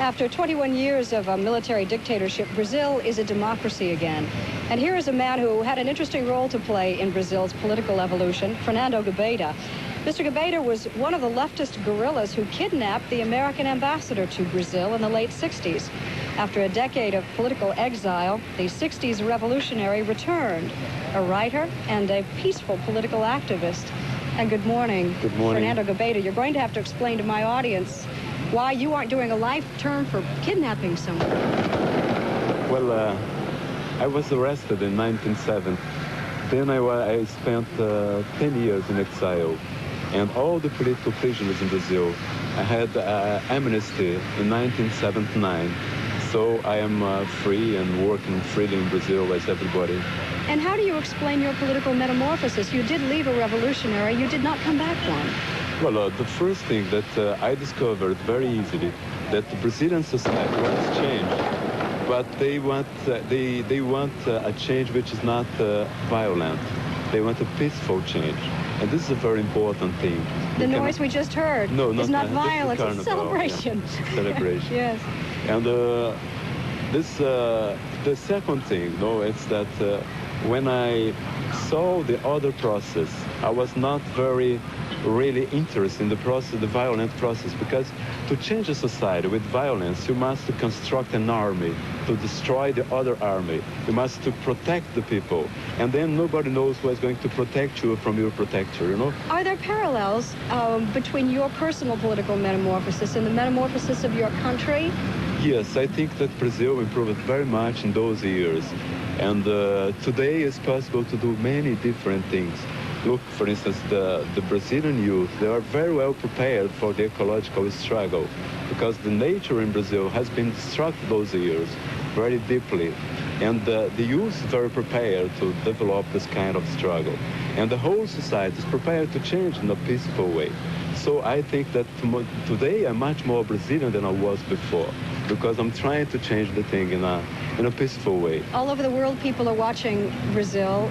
After 21 years of a military dictatorship, Brazil is a democracy again. And here is a man who had an interesting role to play in Brazil's political evolution, Fernando Gabeira. Mr. Gabeira was one of the leftist guerrillas who kidnapped the American ambassador to Brazil in the late 60s. After a decade of political exile, the 60s revolutionary returned, a writer and a peaceful political activist. And good morning. Good morning. Fernando Gabeira, you're going to have to explain to my audience why you aren't doing a life term for kidnapping someone. Well, I was arrested in 1970. Then I spent 10 years in exile. And all the political prisoners in Brazil, I had amnesty in 1979. So I am free and working freely in Brazil as everybody. And how do you explain your political metamorphosis? You did leave a revolutionary, you did not come back one. Well, the first thing that I discovered very easily, that the Brazilian society wants change, but they want a change which is not violent. They want a peaceful change. And this is a very important thing. The noise we just heard is not violence, it's a celebration. Yeah. Celebration. Yes. And the second thing, is that when I saw the other process, I was not very really interested in the process, the violent process, because to change a society with violence, you must construct an army to destroy the other army. You must to protect the people, and then nobody knows who is going to protect you from your protector, you know? Are there parallels between your personal political metamorphosis and the metamorphosis of your country? Yes, I think that Brazil improved very much in those years, and today it's possible to do many different things. Look, for instance, the Brazilian youth, they are very well prepared for the ecological struggle because the nature in Brazil has been struck those years very deeply. And the youth is very prepared to develop this kind of struggle. And the whole society is prepared to change in a peaceful way. So I think that today I'm much more Brazilian than I was before because I'm trying to change the thing in a peaceful way. All over the world, people are watching Brazil.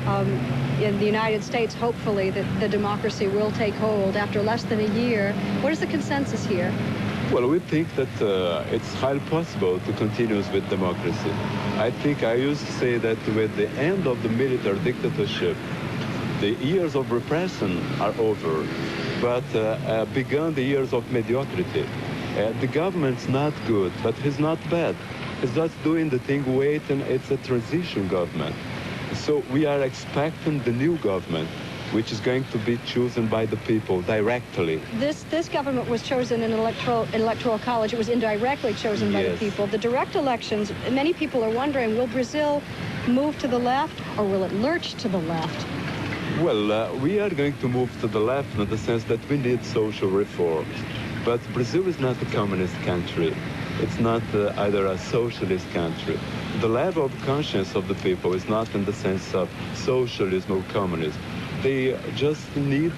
In the United States, hopefully, that the democracy will take hold after less than a year. What is the consensus here? Well, we think that it's highly possible to continue with democracy. I think I used to say that with the end of the military dictatorship, the years of repression are over, but began the years of mediocrity. The government's not good, but it's not bad. It's just doing the thing waiting. It's a transition government. So we are expecting the new government, which is going to be chosen by the people directly. This government was chosen in an electoral college. It was indirectly chosen by the people. The direct elections, many people are wondering, will Brazil move to the left or will it lurch to the left? Well, we are going to move to the left in the sense that we need social reforms. But Brazil is not a communist country. It's not either a socialist country. The level of conscience of the people is not in the sense of socialism or communism. They just need,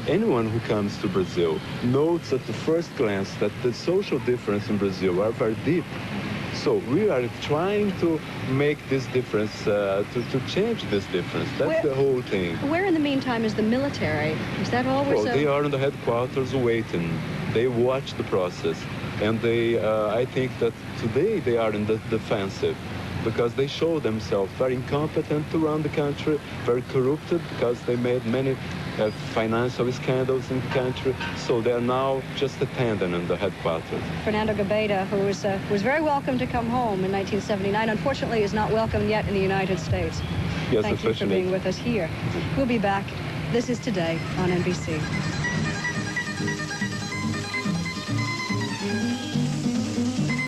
anyone who comes to Brazil notes at the first glance that the social difference in Brazil are very deep. So we are trying to make this difference, to change this difference. That's the whole thing. Where in the meantime is the military? Is that all we're saying? Well, they are in the headquarters waiting. They watch the process. And I think that today they are in the defensive because they show themselves very incompetent to run the country, very corrupted because they made many financial scandals in the country. So they are now just attending in the headquarters. Fernando Gabeira, who was very welcome to come home in 1979, unfortunately is not welcome yet in the United States. Yes, Thank you for being with us here. We'll be back. This is Today on NBC.